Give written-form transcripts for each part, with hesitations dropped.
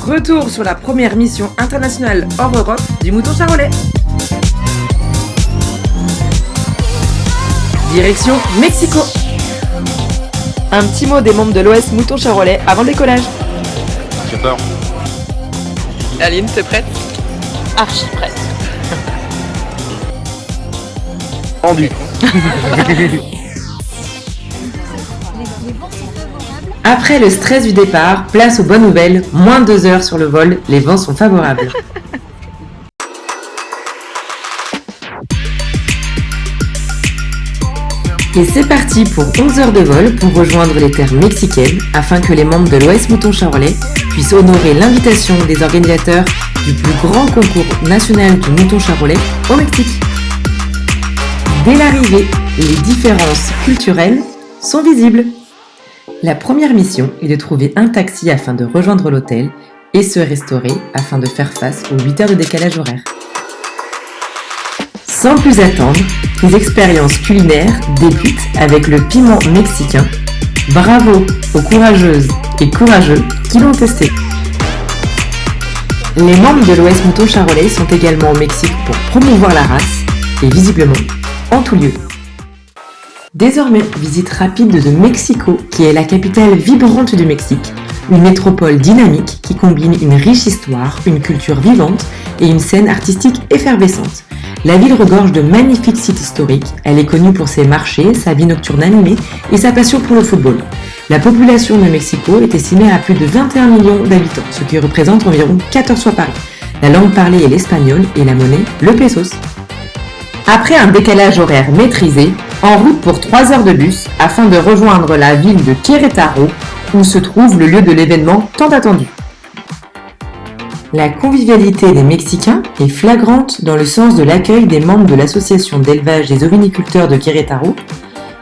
Retour sur la première mission internationale hors Europe du mouton charolais. Direction Mexico. Un petit mot des membres de l'OS Mouton Charolais avant le décollage. J'ai peur. Aline, t'es prête? Archi prête. Rendu. Après le stress du départ, place aux bonnes nouvelles. Moins de 2 heures sur le vol, les vents sont favorables. Et c'est parti pour 11 heures de vol pour rejoindre les terres mexicaines afin que les membres de l'OS Mouton Charolais puissent honorer l'invitation des organisateurs du plus grand concours national du mouton charolais au Mexique. Dès l'arrivée, les différences culturelles sont visibles. La première mission est de trouver un taxi afin de rejoindre l'hôtel et se restaurer afin de faire face aux 8 heures de décalage horaire. Sans plus attendre, les expériences culinaires débutent avec le piment mexicain. Bravo aux courageuses et courageux qui l'ont testé. Les membres de l'OS Mouton Charolais sont également au Mexique pour promouvoir la race et visiblement en tout lieu. Désormais, visite rapide de Mexico, qui est la capitale vibrante du Mexique, une métropole dynamique qui combine une riche histoire, une culture vivante et une scène artistique effervescente. La ville regorge de magnifiques sites historiques, elle est connue pour ses marchés, sa vie nocturne animée et sa passion pour le football. La population de Mexico est estimée à plus de 21 millions d'habitants, ce qui représente environ 14 fois Paris. La langue parlée est l'espagnol et la monnaie, le pesos. Après un décalage horaire maîtrisé, en route pour 3 heures de bus afin de rejoindre la ville de Querétaro, où se trouve le lieu de l'événement tant attendu. La convivialité des Mexicains est flagrante dans le sens de l'accueil des membres de l'association d'élevage des oviniculteurs de Querétaro,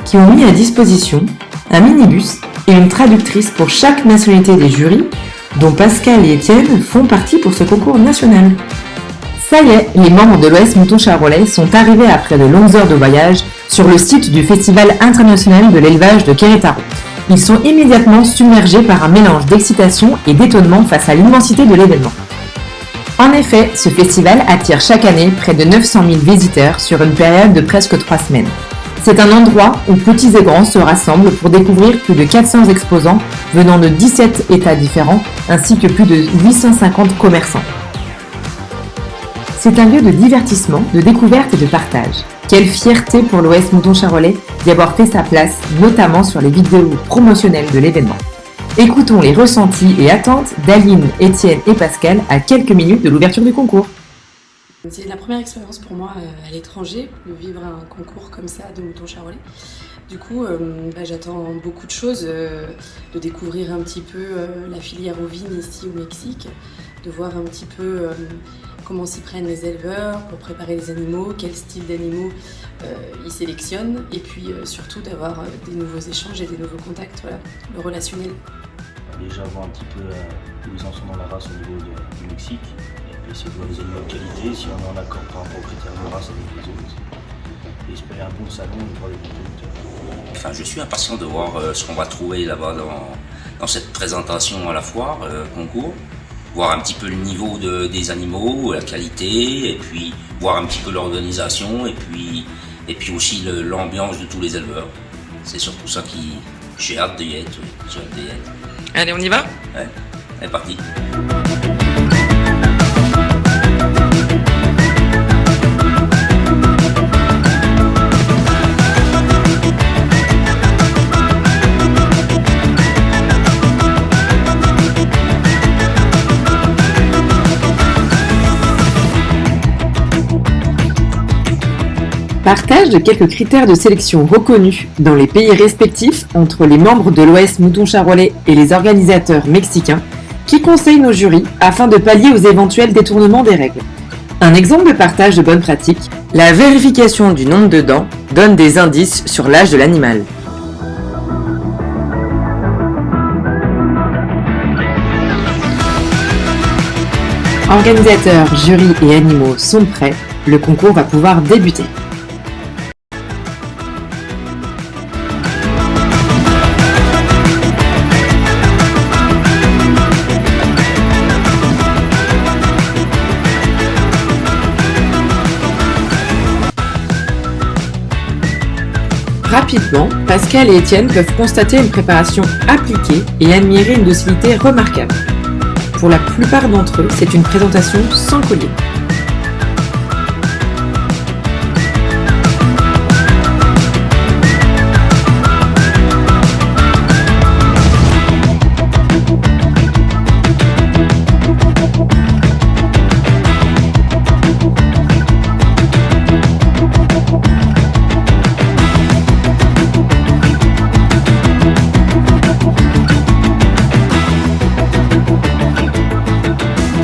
qui ont mis à disposition un minibus et une traductrice pour chaque nationalité des jurys, dont Pascal et Étienne font partie pour ce concours national. Ça y est, les membres de l'OS Mouton Charolais sont arrivés après de longues heures de voyage sur le site du Festival international de l'élevage de Querétaro. Ils sont immédiatement submergés par un mélange d'excitation et d'étonnement face à l'immensité de l'événement. En effet, ce festival attire chaque année près de 900 000 visiteurs sur une période de presque 3 semaines. C'est un endroit où petits et grands se rassemblent pour découvrir plus de 400 exposants venant de 17 États différents ainsi que plus de 850 commerçants. C'est un lieu de divertissement, de découverte et de partage. Quelle fierté pour l'OS Mouton Charolais d'y avoir fait sa place, notamment sur les vidéos promotionnelles de l'événement. Écoutons les ressentis et attentes d'Aline, Étienne et Pascal à quelques minutes de l'ouverture du concours. C'est la première expérience pour moi à l'étranger, de vivre un concours comme ça de mouton charolais. Du coup, j'attends beaucoup de choses, de découvrir un petit peu la filière ovine ici au Mexique, de voir un petit peu comment s'y prennent les éleveurs pour préparer les animaux, quel style d'animaux ils sélectionnent, et puis surtout d'avoir des nouveaux échanges et des nouveaux contacts, voilà, le relationnel. Déjà voir un petit peu où ils en sont dans la race au niveau du Mexique, et puis essayer de voir les animaux de qualité, si on est en accord par rapport aux critères de race avec les autres, et espérer un bon salon et voir les bons producteurs. Enfin, je suis impatient de voir ce qu'on va trouver là-bas dans cette présentation à la foire, concours. Voir un petit peu le niveau des animaux, la qualité, et puis voir un petit peu l'organisation, et puis aussi l'ambiance de tous les éleveurs. C'est surtout ça qui... J'ai hâte d'y être, oui. J'ai hâte d'y être. Allez, on y va? Ouais, c'est parti. Partage de quelques critères de sélection reconnus dans les pays respectifs entre les membres de l'OS Mouton Charolais et les organisateurs mexicains qui conseillent nos jurys afin de pallier aux éventuels détournements des règles. Un exemple de partage de bonnes pratiques, la vérification du nombre de dents donne des indices sur l'âge de l'animal. Organisateurs, jurys et animaux sont prêts, le concours va pouvoir débuter. Rapidement, Pascal et Étienne peuvent constater une préparation appliquée et admirer une docilité remarquable. Pour la plupart d'entre eux, c'est une présentation sans collier.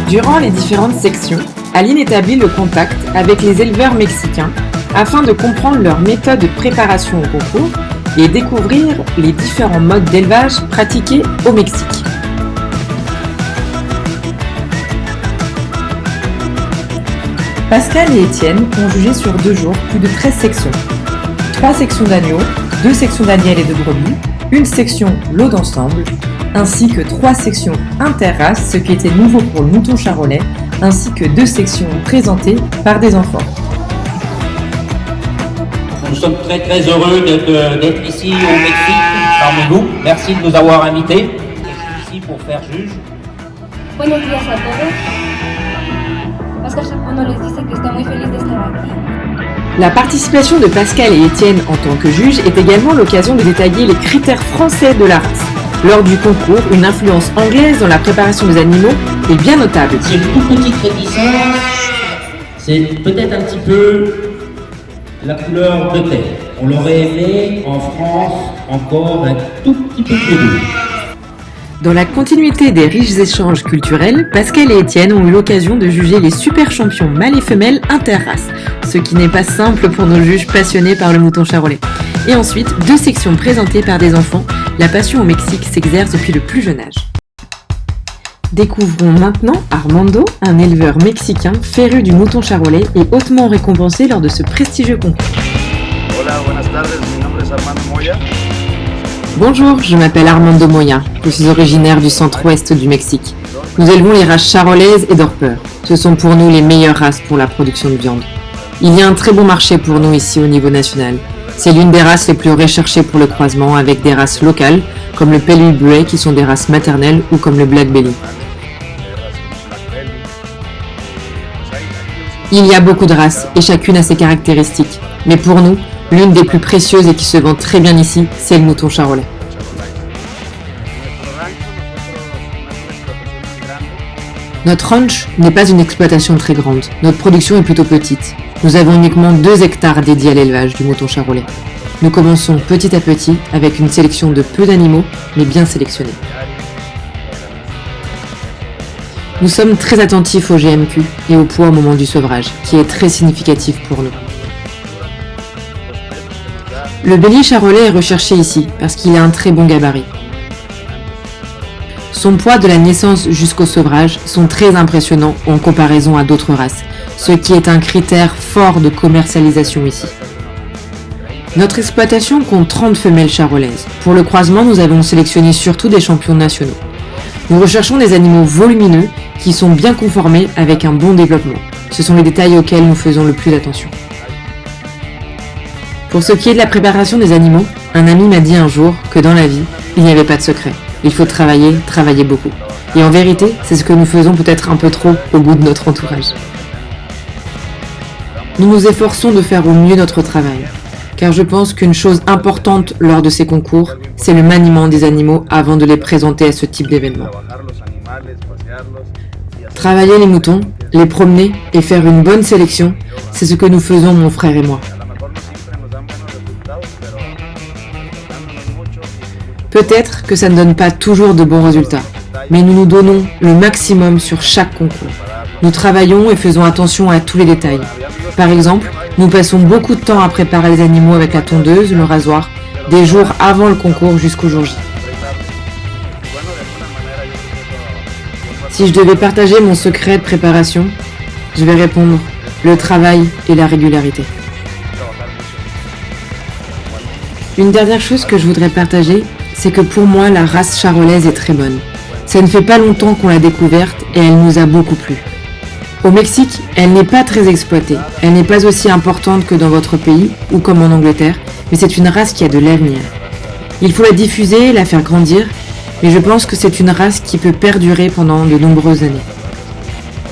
Durant les différentes sections, Aline établit le contact avec les éleveurs mexicains afin de comprendre leur méthode de préparation au concours et découvrir les différents modes d'élevage pratiqués au Mexique. Pascal et Étienne ont jugé sur 2 jours plus de 13 sections. 3 sections d'agneaux, 2 sections d'agnelles et de brebis, une section lot d'ensemble, ainsi que 3 sections interraces, ce qui était nouveau pour le mouton charolais, ainsi que 2 sections présentées par des enfants. Nous sommes très heureux d'être ici au Mexique, parmi vous. Merci de nous avoir invités. Je suis ici pour faire juge. Buenos días a todos. Oscar Chapono les dice que está muy feliz de estar aquí. La participation de Pascal et Étienne en tant que juges est également l'occasion de détailler les critères français de la race. Lors du concours, une influence anglaise dans la préparation des animaux est bien notable. C'est une toute petite réticence, c'est peut-être un petit peu la couleur de terre. On l'aurait aimé en France encore un tout petit peu plus doux. Dans la continuité des riches échanges culturels, Pascal et Étienne ont eu l'occasion de juger les super champions mâles et femelles interraces, ce qui n'est pas simple pour nos juges passionnés par le mouton charolais. Et ensuite, 2 sections présentées par des enfants. La passion au Mexique s'exerce depuis le plus jeune âge. Découvrons maintenant Armando, un éleveur mexicain féru du mouton charolais et hautement récompensé lors de ce prestigieux concours. Hola, buenas tardes. Mi nombre es Armando Moya. Bonjour, je m'appelle Armando Moya. Je suis originaire du centre-ouest du Mexique. Nous élevons les races charolaises et dorpeurs. Ce sont pour nous les meilleures races pour la production de viande. Il y a un très bon marché pour nous ici au niveau national. C'est l'une des races les plus recherchées pour le croisement avec des races locales, comme le Pelú Buey qui sont des races maternelles ou comme le Black Belly. Il y a beaucoup de races et chacune a ses caractéristiques. Mais pour nous, l'une des plus précieuses et qui se vend très bien ici, c'est le mouton charolais. Notre ranch n'est pas une exploitation très grande. Notre production est plutôt petite. Nous avons uniquement 2 hectares dédiés à l'élevage du mouton charolais. Nous commençons petit à petit avec une sélection de peu d'animaux, mais bien sélectionnés. Nous sommes très attentifs au GMQ et au poids au moment du sevrage, qui est très significatif pour nous. Le bélier charolais est recherché ici parce qu'il a un très bon gabarit. Son poids de la naissance jusqu'au sevrage sont très impressionnants en comparaison à d'autres races, ce qui est un critère fort de commercialisation ici. Notre exploitation compte 30 femelles charolaises. Pour le croisement, nous avons sélectionné surtout des champions nationaux. Nous recherchons des animaux volumineux qui sont bien conformés avec un bon développement. Ce sont les détails auxquels nous faisons le plus attention. Pour ce qui est de la préparation des animaux, un ami m'a dit un jour que dans la vie, il n'y avait pas de secret. Il faut travailler beaucoup. Et en vérité, c'est ce que nous faisons peut-être un peu trop au goût de notre entourage. Nous nous efforçons de faire au mieux notre travail, car je pense qu'une chose importante lors de ces concours, c'est le maniement des animaux avant de les présenter à ce type d'événement. Travailler les moutons, les promener et faire une bonne sélection, c'est ce que nous faisons mon frère et moi. Peut-être que ça ne donne pas toujours de bons résultats, mais nous nous donnons le maximum sur chaque concours. Nous travaillons et faisons attention à tous les détails. Par exemple, nous passons beaucoup de temps à préparer les animaux avec la tondeuse, le rasoir, des jours avant le concours jusqu'au jour J. Si je devais partager mon secret de préparation, je vais répondre le travail et la régularité. Une dernière chose que je voudrais partager, c'est que pour moi, la race charolaise est très bonne. Ça ne fait pas longtemps qu'on l'a découverte et elle nous a beaucoup plu. Au Mexique, elle n'est pas très exploitée. Elle n'est pas aussi importante que dans votre pays ou comme en Angleterre, mais c'est une race qui a de l'avenir. Il faut la diffuser, la faire grandir, mais je pense que c'est une race qui peut perdurer pendant de nombreuses années.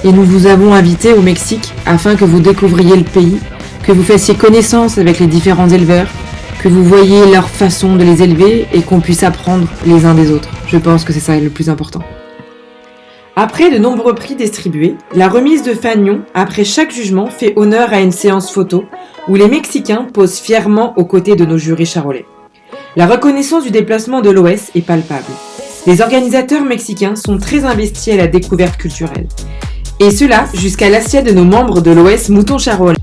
Et nous vous avons invité au Mexique afin que vous découvriez le pays, que vous fassiez connaissance avec les différents éleveurs, que vous voyiez leur façon de les élever et qu'on puisse apprendre les uns des autres. Je pense que c'est ça le plus important. Après de nombreux prix distribués, la remise de fanions après chaque jugement fait honneur à une séance photo où les Mexicains posent fièrement aux côtés de nos jurys charolais. La reconnaissance du déplacement de l'OS est palpable. Les organisateurs mexicains sont très investis à la découverte culturelle. Et cela jusqu'à l'assiette de nos membres de l'OS Mouton Charolais,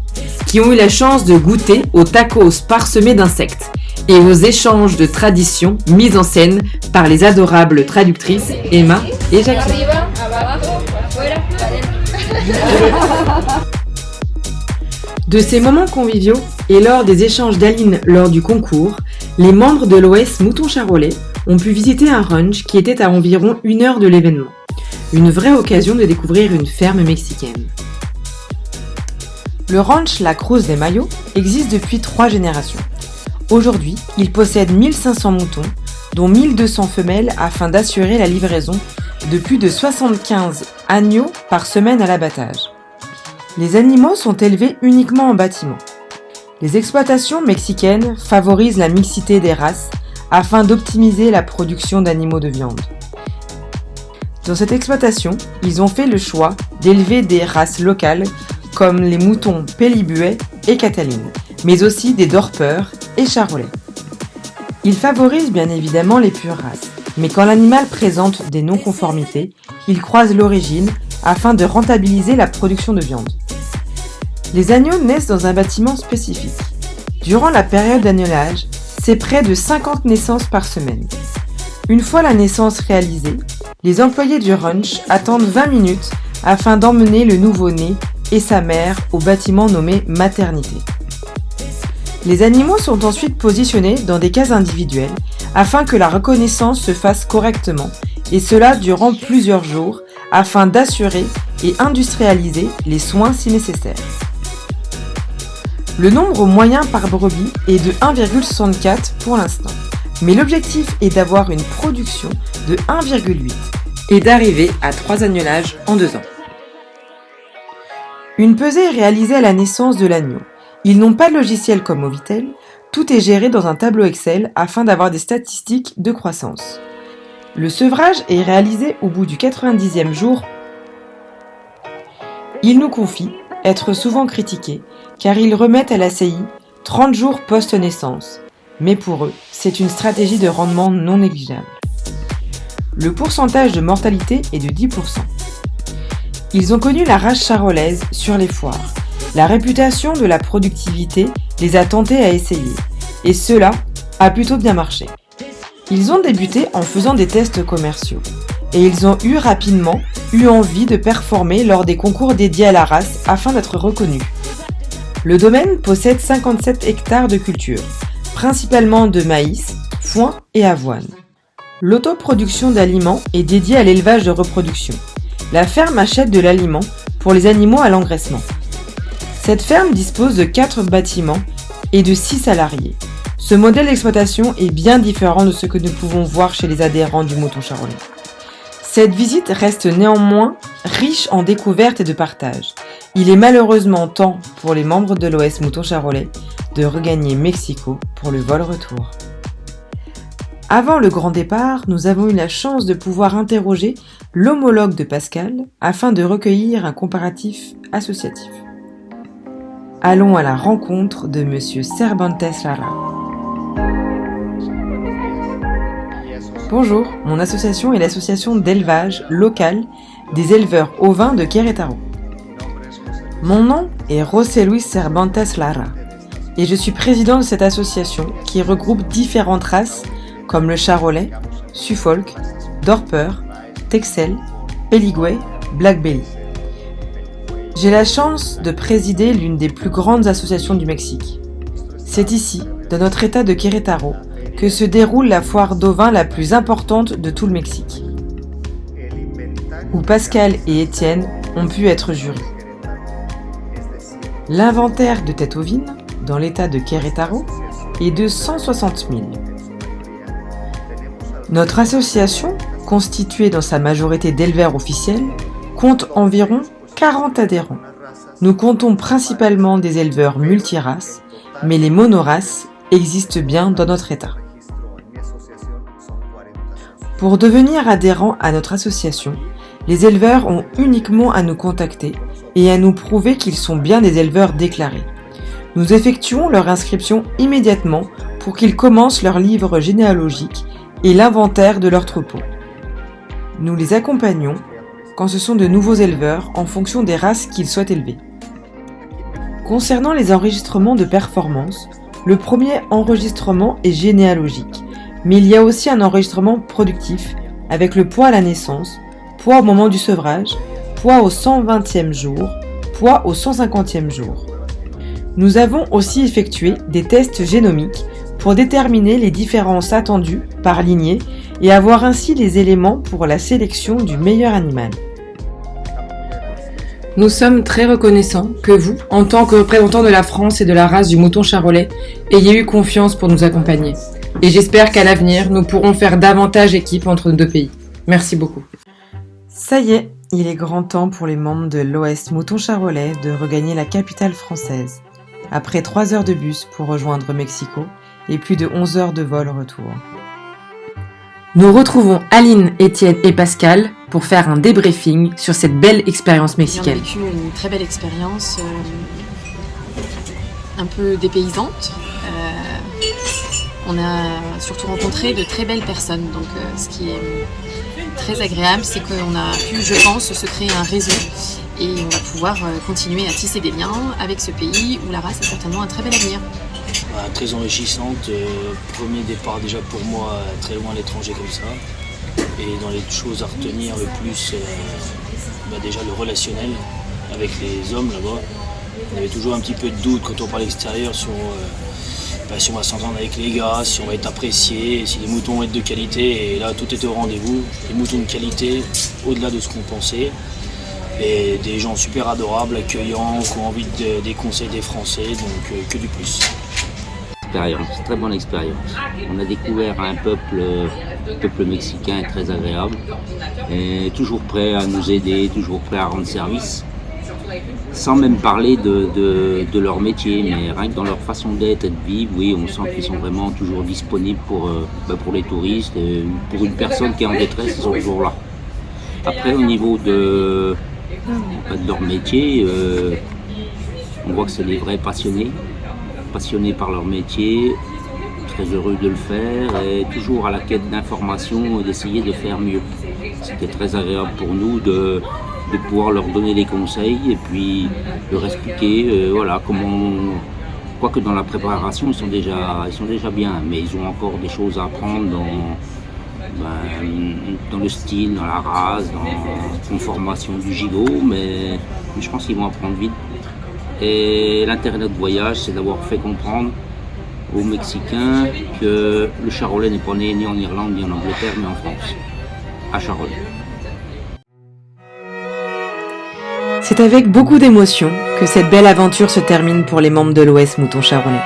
qui ont eu la chance de goûter aux tacos parsemés d'insectes et aux échanges de traditions mis en scène par les adorables traductrices Emma et Jacqueline. De ces moments conviviaux et lors des échanges d'Aline lors du concours, les membres de l'OS Mouton Charolais ont pu visiter un ranch qui était à environ 1 heure de l'événement. Une vraie occasion de découvrir une ferme mexicaine. Le ranch La Cruz de Mayo existe depuis 3 générations. Aujourd'hui, il possède 1500 moutons, dont 1200 femelles afin d'assurer la livraison de plus de 75 agneaux par semaine à l'abattage. Les animaux sont élevés uniquement en bâtiment. Les exploitations mexicaines favorisent la mixité des races afin d'optimiser la production d'animaux de viande. Dans cette exploitation, ils ont fait le choix d'élever des races locales comme les moutons Pélibuet et Cataline, mais aussi des Dorpeurs et Charolais. Ils favorisent bien évidemment les pures races, mais quand l'animal présente des non-conformités, ils croisent l'origine afin de rentabiliser la production de viande. Les agneaux naissent dans un bâtiment spécifique. Durant la période d'agnelage, c'est près de 50 naissances par semaine. Une fois la naissance réalisée, les employés du ranch attendent 20 minutes afin d'emmener le nouveau-né et sa mère au bâtiment nommé maternité. Les animaux sont ensuite positionnés dans des cases individuelles afin que la reconnaissance se fasse correctement, et cela durant plusieurs jours afin d'assurer et industrialiser les soins si nécessaire. Le nombre moyen par brebis est de 1,64 pour l'instant, mais l'objectif est d'avoir une production de 1,8 et d'arriver à 3 agnelages en 2 ans. Une pesée est réalisée à la naissance de l'agneau. Ils n'ont pas de logiciel comme Movitel, tout est géré dans un tableau Excel afin d'avoir des statistiques de croissance. Le sevrage est réalisé au bout du 90e jour. Ils nous confient être souvent critiqués car ils remettent à la CI 30 jours post-naissance, mais pour eux, c'est une stratégie de rendement non négligeable. Le pourcentage de mortalité est de 10%. Ils ont connu la race charolaise sur les foires. La réputation de la productivité les a tentés à essayer, et cela a plutôt bien marché. Ils ont débuté en faisant des tests commerciaux, et ils ont rapidement eu envie de performer lors des concours dédiés à la race afin d'être reconnus. Le domaine possède 57 hectares de culture, principalement de maïs, foin et avoine. L'autoproduction d'aliments est dédiée à l'élevage de reproduction. La ferme achète de l'aliment pour les animaux à l'engraissement. Cette ferme dispose de 4 bâtiments et de 6 salariés. Ce modèle d'exploitation est bien différent de ce que nous pouvons voir chez les adhérents du Mouton Charolais. Cette visite reste néanmoins riche en découvertes et de partage. Il est malheureusement temps pour les membres de l'OS Mouton Charolais de regagner Mexico pour le vol retour. Avant le grand départ, nous avons eu la chance de pouvoir interroger l'homologue de Pascal afin de recueillir un comparatif associatif. Allons à la rencontre de Monsieur Cervantes Lara. Bonjour, mon association est l'association d'élevage local des éleveurs ovins de Querétaro. Mon nom est José Luis Cervantes Lara et je suis président de cette association qui regroupe différentes races comme le Charolais, Suffolk, Dorper, Texel, Peligüe, Black Belly. J'ai la chance de présider l'une des plus grandes associations du Mexique. C'est ici, dans notre état de Querétaro, que se déroule la foire d'ovins la plus importante de tout le Mexique, où Pascal et Étienne ont pu être jurés. L'inventaire de têtes ovines, dans l'état de Querétaro, est de 160 000. Notre association, constituée dans sa majorité d'éleveurs officiels, compte environ 40 adhérents. Nous comptons principalement des éleveurs multiraces, mais les monoraces existent bien dans notre État. Pour devenir adhérent à notre association, les éleveurs ont uniquement à nous contacter et à nous prouver qu'ils sont bien des éleveurs déclarés. Nous effectuons leur inscription immédiatement pour qu'ils commencent leur livre généalogique et l'inventaire de leurs troupeaux. Nous les accompagnons quand ce sont de nouveaux éleveurs en fonction des races qu'ils souhaitent élever. Concernant les enregistrements de performance, le premier enregistrement est généalogique, mais il y a aussi un enregistrement productif avec le poids à la naissance, poids au moment du sevrage, poids au 120e jour, poids au 150e jour. Nous avons aussi effectué des tests génomiques pour déterminer les différences attendues par lignée et avoir ainsi les éléments pour la sélection du meilleur animal. Nous sommes très reconnaissants que vous, en tant que représentants de la France et de la race du mouton charolais, ayez eu confiance pour nous accompagner. Et j'espère qu'à l'avenir, nous pourrons faire davantage équipe entre nos deux pays. Merci beaucoup. Ça y est, il est grand temps pour les membres de l'OS Mouton Charolais de regagner la capitale française. Après 3 heures de bus pour rejoindre Mexico et plus de 11 heures de vol retour. Nous retrouvons Aline, Étienne et Pascal pour faire un débriefing sur cette belle expérience mexicaine. On a vécu une très belle expérience, un peu dépaysante. On a surtout rencontré de très belles personnes, donc ce qui est très agréable, c'est qu'on a pu, je pense, se créer un réseau et on va pouvoir continuer à tisser des liens avec ce pays où la race a certainement un très bel avenir. Très enrichissante, premier départ déjà pour moi très loin à l'étranger comme ça. Et dans les choses à retenir le plus, déjà le relationnel avec les hommes là-bas. On avait toujours un petit peu de doute quand on parlait extérieur sur si on va s'entendre avec les gars, si on va être apprécié, si les moutons vont être de qualité. Et là tout était au rendez-vous, des moutons de qualité au-delà de ce qu'on pensait. Et des gens super adorables, accueillants, qui ont envie des conseils des Français, donc que du plus. Très bonne expérience. On a découvert un peuple mexicain très agréable, et toujours prêt à nous aider, toujours prêt à rendre service, sans même parler de leur métier, mais rien que dans leur façon d'être et de vivre, oui, on sent qu'ils sont vraiment toujours disponibles pour les touristes, et pour une personne qui est en détresse, ils sont toujours là. Après, au niveau de leur métier, on voit que c'est des vrais passionnés par leur métier, très heureux de le faire et toujours à la quête d'informations et d'essayer de faire mieux. C'était très agréable pour nous de pouvoir leur donner des conseils et puis leur expliquer comment. Quoique dans la préparation ils sont déjà bien, mais ils ont encore des choses à apprendre dans le style, dans la race, dans la conformation du gigot, mais je pense qu'ils vont apprendre vite. Et l'intérêt de notre voyage, c'est d'avoir fait comprendre aux Mexicains que le charolais n'est pas né ni en Irlande ni en Angleterre, mais en France, à Charolais. C'est avec beaucoup d'émotion que cette belle aventure se termine pour les membres de l'OS Mouton Charolais.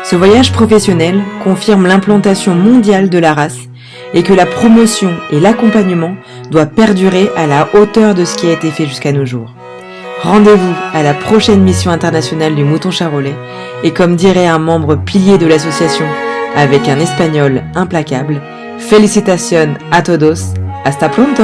Ce voyage professionnel confirme l'implantation mondiale de la race et que la promotion et l'accompagnement doivent perdurer à la hauteur de ce qui a été fait jusqu'à nos jours. Rendez-vous à la prochaine mission internationale du Mouton Charolais et comme dirait un membre pilier de l'association avec un espagnol implacable, félicitaciones a todos, hasta pronto!